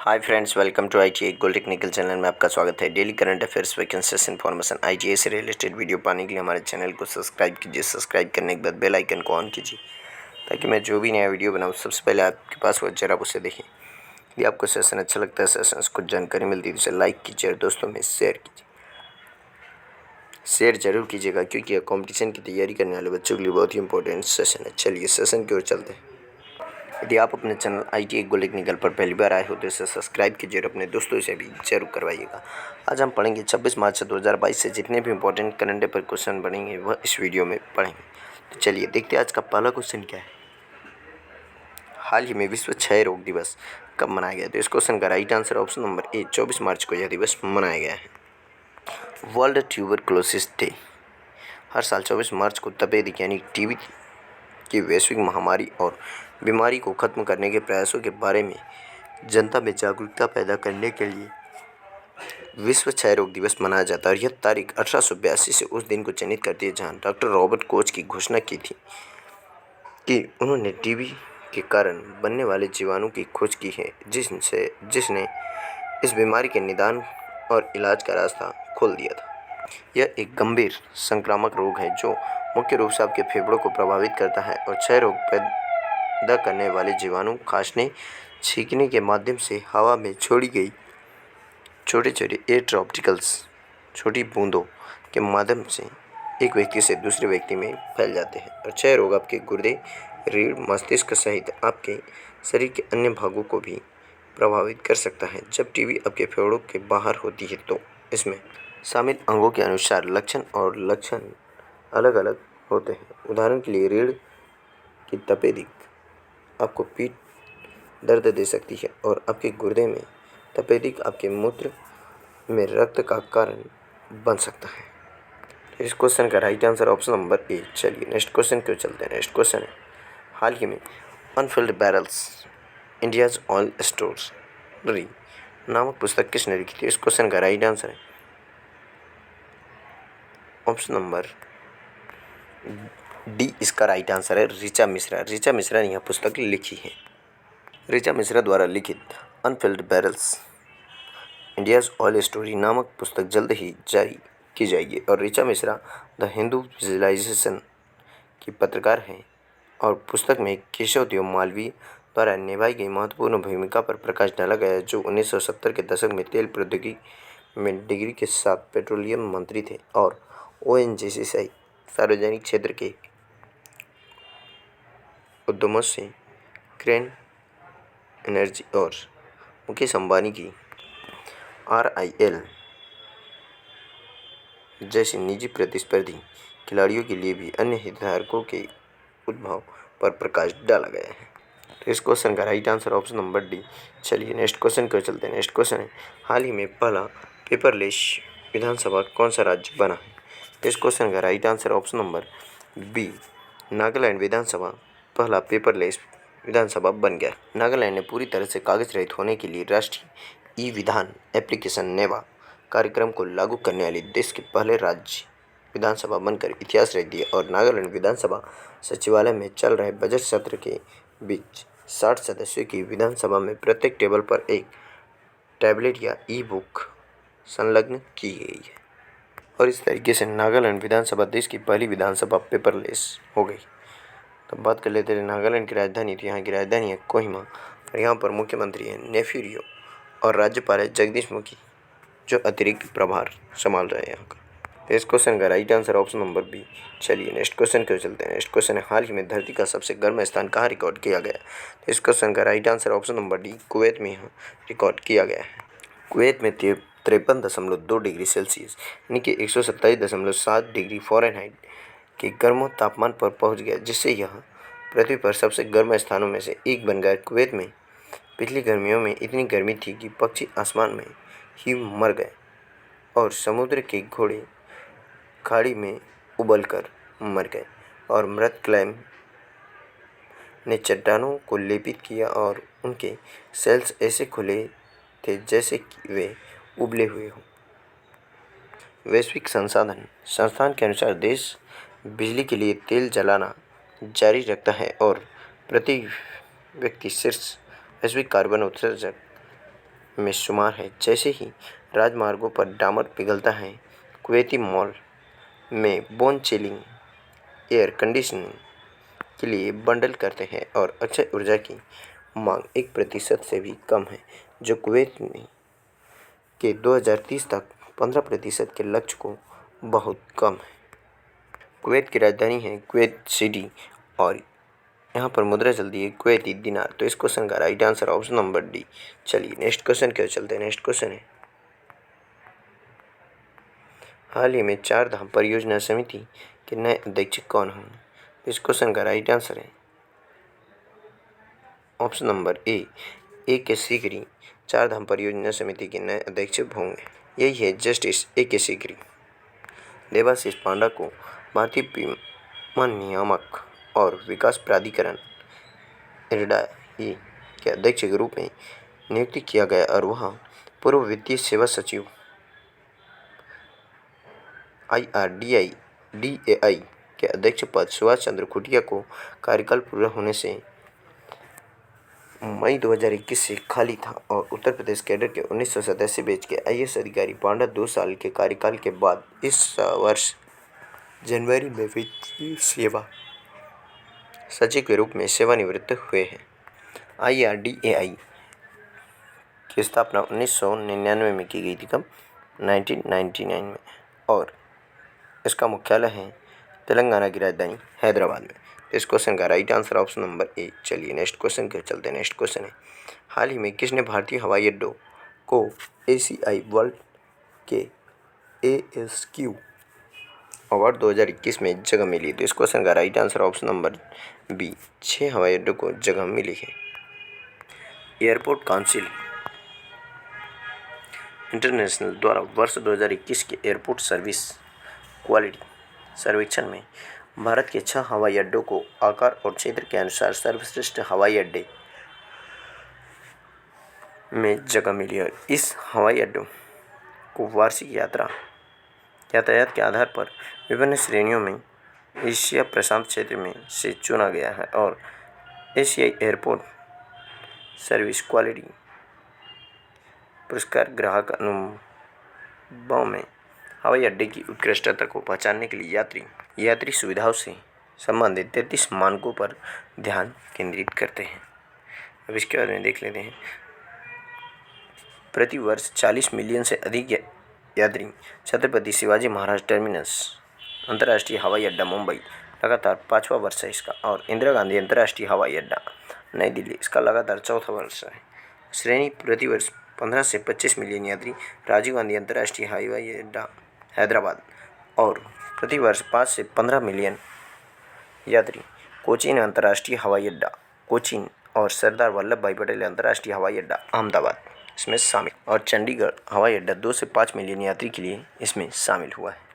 Hi friends, welcome to ITA gold technical channel में आपका स्वागत है। Daily current affairs vacancies information ITA से रिलेटेड वीडियो पाने के लिए हमारे चैनल को सब्सक्राइब कीजिए। सब्सक्राइब करने के बाद बेल आइकन को ऑन कीजिए ताकि मैं जो भी नया वीडियो बनाऊँ सबसे पहले आपके पास हो जरा आप उसे देखें। यदि आपको सेशन अच्छा लगता है, सेशन से कुछ जानकारी मिलती है तो इसे लाइक कीजिए और दोस्तों में शेयर कीजिए। शेयर जरूर कीजिएगा क्योंकि यह कॉम्पिटिशन की तैयारी करने वाले बच्चों के लिए बहुत ही इंपॉर्टेंट सेशन है। चलिए सेशन की ओर चलते हैं। यदि आप अपने चैनल ITA गोल्ड टेक्निकल पर पहली बार आए हो तो इसे सब्सक्राइब कीजिए और अपने दोस्तों से भी जरूर करवाइएगा। आज हम पढ़ेंगे 26 मार्च 2022 से जितने भी इंपॉर्टेंट करंट अफेयर क्वेश्चन बनेंगे वह इस वीडियो में पढ़ेंगे। तो चलिए देखते हैं आज का पहला क्वेश्चन क्या है। हाल ही में विश्व क्षय रोग दिवस कब मनाया गया? तो इस क्वेश्चन का राइट आंसर ऑप्शन नंबर ए 24 मार्च को यह दिवस मनाया गया है। वर्ल्ड ट्यूबरक्लोसिस डे हर साल 24 मार्च को तपेदिक यानी टीबी की वैश्विक महामारी और बीमारी को खत्म करने के प्रयासों के बारे में जनता में जागरूकता पैदा करने के लिए विश्व क्षय रोग दिवस मनाया जाता है। और यह तारीख 1882 से उस दिन को चिन्हित करती है जहां डॉक्टर रॉबर्ट कोच की घोषणा की थी कि उन्होंने टीबी के कारण बनने वाले जीवाणु की खोज की है जिसने इस बीमारी के निदान और इलाज का रास्ता खोल दिया था। यह एक गंभीर संक्रामक रोग है जो मुख्य रूप से आपके फेफड़ों को प्रभावित करता है और क्षय रोग पैदा करने वाले जीवाणु खांसने छींकने के माध्यम से हवा में छोड़ी गई छोटे छोटे एयर ड्रॉप्टिकल्स छोटी बूंदों के माध्यम से एक व्यक्ति से दूसरे व्यक्ति में फैल जाते हैं। और क्षय रोग आपके गुर्दे, रीढ़, मस्तिष्क सहित आपके शरीर के अन्य भागों को भी प्रभावित कर सकता है। जब टीबी आपके फेफड़ों के बाहर होती है तो इसमें शामिल अंगों के अनुसार लक्षण अलग अलग होते हैं। उदाहरण के लिए रीढ़ की तपेदिक आपको पीठ दर्द दे सकती है और आपके गुर्दे में तपेदिक आपके मूत्र में रक्त का कारण बन सकता है। इस क्वेश्चन का राइट आंसर ऑप्शन नंबर ए। चलिए नेक्स्ट क्वेश्चन क्यों चलते हैं। नेक्स्ट क्वेश्चन है, हाल ही में Anfield barrels India's oil story नामक पुस्तक किसने लिखी थी? इस क्वेश्चन का राइट आंसर है ऑप्शन नंबर डी। इसका राइट आंसर है ऋचा मिश्रा। ऋचा मिश्रा ने यह पुस्तक लिखी है। ऋचा मिश्रा द्वारा लिखित Anfield barrels India's oil story नामक पुस्तक जल्द ही जारी की जाएगी। और ऋचा मिश्रा द हिंदू विजुअलाइजेशन की पत्रकार हैं और पुस्तक में केशव देव मालवीय द्वारा निभाई गई महत्वपूर्ण भूमिका पर प्रकाश डाला गया है, जो 1970 के दशक में तेल प्रौद्योगिकी में डिग्री के साथ पेट्रोलियम मंत्री थे और ONGC सहित सार्वजनिक क्षेत्र के उद्यमों से क्रेन एनर्जी और मुकेश अंबानी की RIL जैसी निजी प्रतिस्पर्धी खिलाड़ियों के लिए भी अन्य हितधारकों के उद्भव पर प्रकाश डाला गया है। तो इस क्वेश्चन का right answer option number D. चलिए नेक्स्ट क्वेश्चन को चलते हैं। नेक्स्ट क्वेश्चन है, हाल ही में पहला पेपरलेस विधानसभा कौन सा राज्य बना है? इस क्वेश्चन का right answer option number B. Nagaland विधानसभा पहला पेपरलेस विधानसभा बन गया। नागालैंड ने पूरी तरह से कागज रहित होने के लिए राष्ट्रीय ई-विधान एप्लीकेशन नेवा कार्यक्रम को लागू करने वाले देश के पहले राज्य विधानसभा बनकर इतिहास रच दिया। और नागालैंड विधानसभा सचिवालय में चल रहे बजट सत्र के बीच 60 सदस्यों की विधानसभा में प्रत्येक टेबल पर एक टैबलेट या ई-बुक संलग्न की गई है। और इस तरीके से नागालैंड विधानसभा देश की पहली विधानसभा पेपरलेस हो गई। तो बात कर लेते हैं नागालैंड की राजधानी। तो यहाँ की राजधानी है कोहिमा और यहाँ पर मुख्यमंत्री है नेफ्यूरियो और राज्यपाल है जगदीश मुखी जो अतिरिक्त प्रभार संभाल रहे हैं यहाँ का। तो इस क्वेश्चन का right answer option number B. चलिए नेक्स्ट क्वेश्चन क्यों चलते हैं। नेक्स्ट क्वेश्चन है, हाल ही में धरती का सबसे गर्म स्थान कहाँ रिकॉर्ड किया गया? तो इस क्वेश्चन का right answer option number D, Kuwait में यहाँ रिकॉर्ड किया गया है। कुवैत में 53.2 डिग्री सेल्सियस यानी कि 127.7 डिग्री फ़ारेनहाइट के गर्म तापमान पर पहुँच गया, जिससे यह पृथ्वी पर सबसे गर्म स्थानों में से एक बन गया। कुवैत में पिछली गर्मियों में इतनी गर्मी थी कि पक्षी आसमान में ही मर गए और समुद्र के घोड़े खाड़ी में उबलकर मर गए और मृत क्लैम ने चट्टानों को लेपित किया और उनके सेल्स ऐसे खुले थे जैसे कि वे उबले हुए हों। वैश्विक संसाधन संस्थान के अनुसार देश बिजली के लिए तेल जलाना जारी रखता है और प्रति व्यक्ति शीर्ष वैश्विक कार्बन उत्सर्जक में शुमार है। जैसे ही राजमार्गों पर डामर पिघलता है, कुवैती मॉल में बोन चिलिंग एयर कंडीशनिंग के लिए बंडल करते हैं और अक्षय ऊर्जा की मांग 1% से भी कम है, जो कुवैत में के 2030 तक 15% के लक्ष्य को बहुत कम है। कुवैत की राजधानी है कुवैत सिटी और यहाँ पर मुद्रा चलती है कुवैती दिनार। तो इस क्वेश्चन का right answer option number D. चलिए नेक्स्ट क्वेश्चन की ओर चलते हैं। नेक्स्ट क्वेश्चन है, हाल ही में चार धाम परियोजना समिति के नए अध्यक्ष कौन होंगे? इस क्वेश्चन का राइट आंसर है ऑप्शन नंबर ए के सीकरी चार धाम परियोजना समिति के नए अध्यक्ष होंगे। यही है जस्टिस के सीकरी। देवाशीष पांडा को भारतीय बीमा नियामक और विकास प्राधिकरण इरडा के अध्यक्ष के रूप में नियुक्त किया गया और वह पूर्व वित्तीय सेवा सचिव IRDAI के अध्यक्ष पद सुभाष चंद्र खुटिया को कार्यकाल पूरा होने से मई 2021 से खाली था और उत्तर प्रदेश कैडर के 1987 बैच के IAS अधिकारी पांडा 2 साल के कार्यकाल के बाद इस वर्ष जनवरी में वित्तीय सेवा सचिव के रूप में सेवानिवृत्त हुए हैं। IRDAI की स्थापना 1999 में की गई थी। कब? 1999 में। और इसका मुख्यालय है तेलंगाना की राजधानी हैदराबाद में। इस क्वेश्चन का राइट आंसर ऑप्शन नंबर ए। चलिए नेक्स्ट क्वेश्चन के चलते हैं। नेक्स्ट क्वेश्चन है, हाल ही में किसने भारतीय हवाई अड्डों को ACI वर्ल्ड के ASQ अवार्ड 2021 में जगह मिली? तो इस क्वेश्चन का right answer option number B. 6 हवाई अड्डों को जगह मिली है। एयरपोर्ट काउंसिल इंटरनेशनल द्वारा वर्ष 2021 के एयरपोर्ट सर्विस क्वालिटी सर्वेक्षण में भारत के 6 हवाई अड्डों को आकार और क्षेत्र के अनुसार सर्वश्रेष्ठ हवाई अड्डे में जगह मिली है। इस हवाई अड्डों को वार्षिक यातायात के आधार पर विभिन्न श्रेणियों में एशिया प्रशांत क्षेत्र में से चुना गया है और एशियाई एयरपोर्ट सर्विस क्वालिटी पुरस्कार ग्राहक अनुभव में हवाई अड्डे की उत्कृष्टता को पहचानने के लिए यात्री सुविधाओं से संबंधित 33 मानकों पर ध्यान केंद्रित करते हैं। अब इसके बारे में देख लेते हैं। प्रति वर्ष 40 मिलियन से अधिक यात्री छत्रपति शिवाजी महाराज टर्मिनस अंतर्राष्ट्रीय हवाई अड्डा मुंबई लगातार 5वां वर्ष है इसका, और इंदिरा गांधी अंतर्राष्ट्रीय हवाई अड्डा नई दिल्ली इसका लगातार 4था वर्ष है। श्रेणी प्रति वर्ष 15 से 25 मिलियन यात्री राजीव गांधी अंतर्राष्ट्रीय हवाई अड्डा हैदराबाद, और प्रति वर्ष 5 से 15 मिलियन यात्री कोचीन अंतर्राष्ट्रीय हवाई अड्डा कोचीन और सरदार वल्लभ भाई पटेल अंतर्राष्ट्रीय हवाई अड्डा अहमदाबाद इसमें शामिल, और चंडीगढ़ हवाई अड्डा 2 से 5 मिलियन यात्री के लिए इसमें शामिल हुआ है।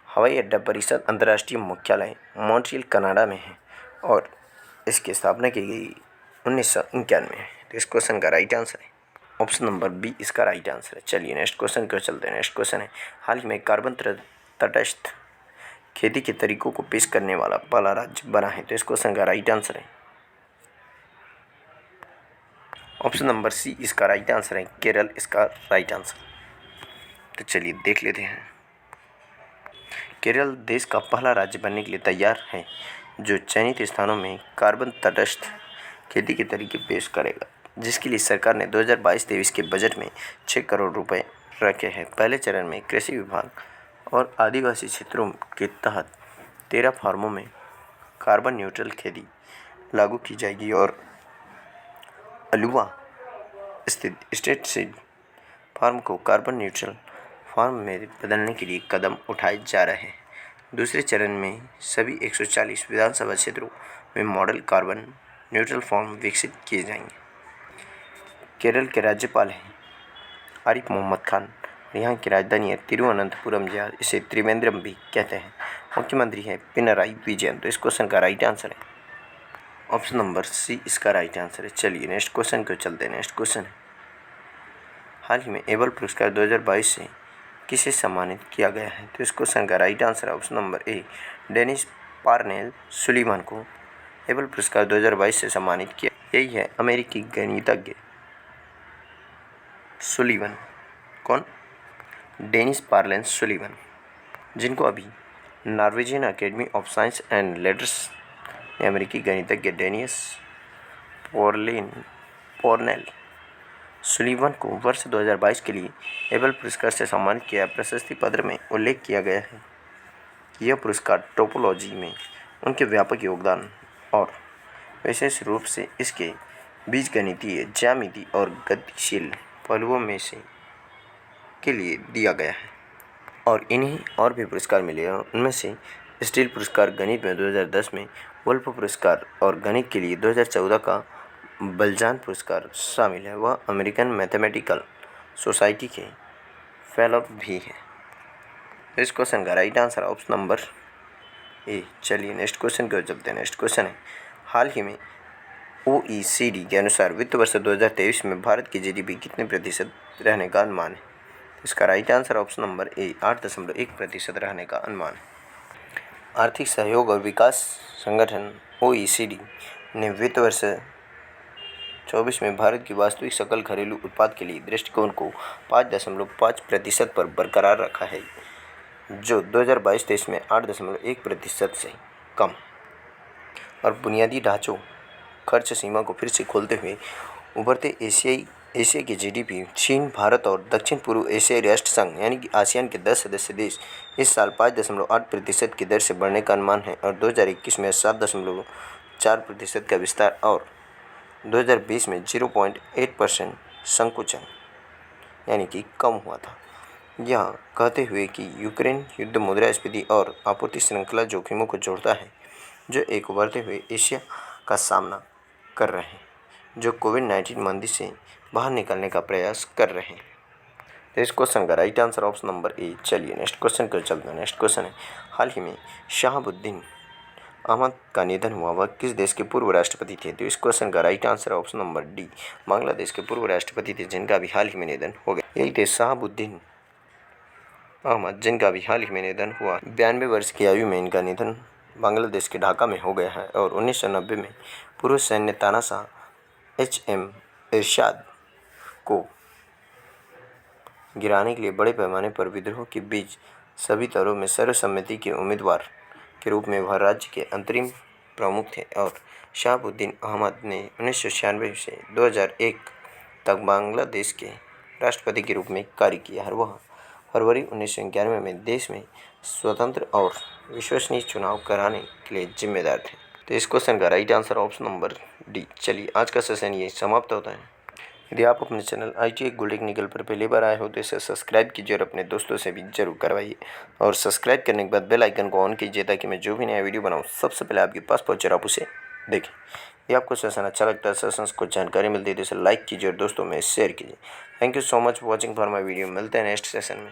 हवाई अड्डा परिषद अंतर्राष्ट्रीय मुख्यालय मॉन्ट्रियल कनाडा में है और इसकी स्थापना की गई 1991 में है। तो इस क्वेश्चन का राइट आंसर है ऑप्शन नंबर बी इसका राइट आंसर है। चलिए नेक्स्ट क्वेश्चन को चलते हैं। नेक्स्ट क्वेश्चन है, हाल ही में कार्बन तटस्थ खेती के तरीकों को पेश करने वाला पहला राज्य बना है। तो इस क्वेश्चन का राइट आंसर है ऑप्शन नंबर सी इसका राइट आंसर है केरल इसका राइट आंसर। तो चलिए देख लेते हैं। केरल देश का पहला राज्य बनने के लिए तैयार है जो चयनित स्थानों में कार्बन तटस्थ खेती के तरीके पेश करेगा, जिसके लिए सरकार ने 2022-23 के बजट में 6 करोड़ रुपए रखे हैं। पहले चरण में कृषि विभाग और आदिवासी क्षेत्रों के तहत 13 फार्मों में कार्बन न्यूट्रल खेती लागू की जाएगी और अलुवा स्थित स्टेट सीड फार्म को कार्बन न्यूट्रल फार्म में बदलने के लिए कदम उठाए जा रहे हैं। दूसरे चरण में सभी 140 विधानसभा क्षेत्रों में मॉडल कार्बन न्यूट्रल फार्म विकसित किए जाएंगे। केरल के राज्यपाल हैं आरिफ मोहम्मद खान, यहाँ की राजधानी है तिरुवनंतपुरम, या इसे त्रिवेंद्रम भी कहते हैं। मुख्यमंत्री है पिनराई विजयन। तो इस क्वेश्चन का राइट आंसर है ऑप्शन नंबर सी इसका राइट आंसर है। चलिए नेक्स्ट क्वेश्चन को चलते हैं। नेक्स्ट क्वेश्चन है, हाल ही में एबल पुरस्कार 2022 से किसे सम्मानित किया गया है? तो इस क्वेश्चन का राइट आंसर है option number A Dennis Parnell Sullivan को एबल पुरस्कार 2022 से सम्मानित किया। यही है अमेरिकी गणितज्ञ सुलीवन। कौन? डेनिस पार्लेंस सुलीवन, जिनको अभी Norwegian academy of science and letters ने अमेरिकी गणितज्ञ डेनिस पोर्नेल सुलीवन को वर्ष 2022 के लिए एबल पुरस्कार से सम्मानित किया। प्रशस्ति पत्र में उल्लेख किया गया है। यह पुरस्कार टोपोलॉजी में उनके व्यापक योगदान और विशेष रूप से इसके बीजगणितीय, ज्यामिति और गतिशील पहलुओं में से के लिए दिया गया है। और इन्हें और भी पुरस्कार मिले हैं। उनमें से स्टील पुरस्कार गणित में 2010 में, वुल्फ पुरस्कार और गणित के लिए 2014 का बलजान पुरस्कार शामिल है। वह अमेरिकन मैथमेटिकल सोसाइटी के फेलो भी है। इस क्वेश्चन का राइट आंसर ऑप्शन नंबर ए। चलिए नेक्स्ट क्वेश्चन की ओर चलते हैं। नेक्स्ट क्वेश्चन है, हाल ही में OECD के अनुसार वित्त वर्ष 2023 में भारत की GDP कितने प्रतिशत रहने का अनुमान है? इसका राइट आंसर ऑप्शन नंबर ए 8.1% रहने का अनुमान है। आर्थिक सहयोग और विकास संगठन OECD ने वित्त वर्ष 24 में भारत की वास्तविक सकल घरेलू उत्पाद के लिए दृष्टिकोण को 5.5% पर बरकरार रखा है, जो 2022-23 में 8.1% से कम। और बुनियादी ढांचों खर्च सीमा को फिर से खोलते हुए उभरते एशिया की GDP चीन, भारत और दक्षिण पूर्व एशियाई राष्ट्र संघ यानी कि आसियान के 10 सदस्य देश इस साल 5.8% की दर से बढ़ने का अनुमान है। और 2021 में 7.4% का विस्तार और 2020 में 0.8% संकुचन यानी कि कम हुआ था। यह कहते हुए कि यूक्रेन युद्ध मुद्रास्फीति और आपूर्ति श्रृंखला जोखिमों को जोड़ता है, जो एक उभरते हुए एशिया का सामना कर रहे हैं, जो कोविड-19 मंदी से बाहर निकलने का प्रयास कर रहे हैं। तो इस क्वेश्चन का राइट आंसर ऑप्शन नंबर ए। चलिए नेक्स्ट क्वेश्चन पर चलते हैं। नेक्स्ट क्वेश्चन है, हाल ही में शहाबुद्दीन अहमद का निधन हुआ। वह किस देश के पूर्व राष्ट्रपति थे? तो इस क्वेश्चन का right answer option number D. Bangladesh के पूर्व राष्ट्रपति थे, जिनका अभी हाल ही में निधन हो गया। यही थे शहाबुद्दीन अहमद, जिनका अभी हाल ही में निधन हुआ। 92 वर्ष की आयु में इनका निधन बांग्लादेश के ढाका में हो गया है। और 1990 में पूर्व सैन्य तानाशाह HM इरशाद को गिराने के लिए बड़े पैमाने पर विद्रोह के बीच सभी दलों में सर्वसम्मति के उम्मीदवार के रूप में वह राज्य के अंतरिम प्रमुख थे। और शहाबुद्दीन अहमद ने 1996 से 2001 तक बांग्लादेश के राष्ट्रपति के रूप में कार्य किया है। वह फरवरी 1991 में देश में स्वतंत्र और विश्वसनीय चुनाव कराने के लिए जिम्मेदार थे। तो इस क्वेश्चन का right answer option number D. चलिए आज का सेशन ये समाप्त होता है। यदि आप अपने चैनल ITA गोल्ड टेक्निकल पर पहली बार आए हो तो इसे सब्सक्राइब कीजिए और अपने दोस्तों से भी जरूर करवाइए। और सब्सक्राइब करने के बाद बेल आइकन को ऑन कीजिए, ताकि मैं जो भी नया वीडियो बनाऊँ सबसे पहले आपके पास पहुँचे और आप उसे देखें। यदि आपको सेशन अच्छा लगता है, सेशंस को जानकारी मिलती है तो इसे लाइक कीजिए और दोस्तों में शेयर कीजिए। Thank you so much for watching for my video. मिलते हैं नेक्स्ट सेशन में।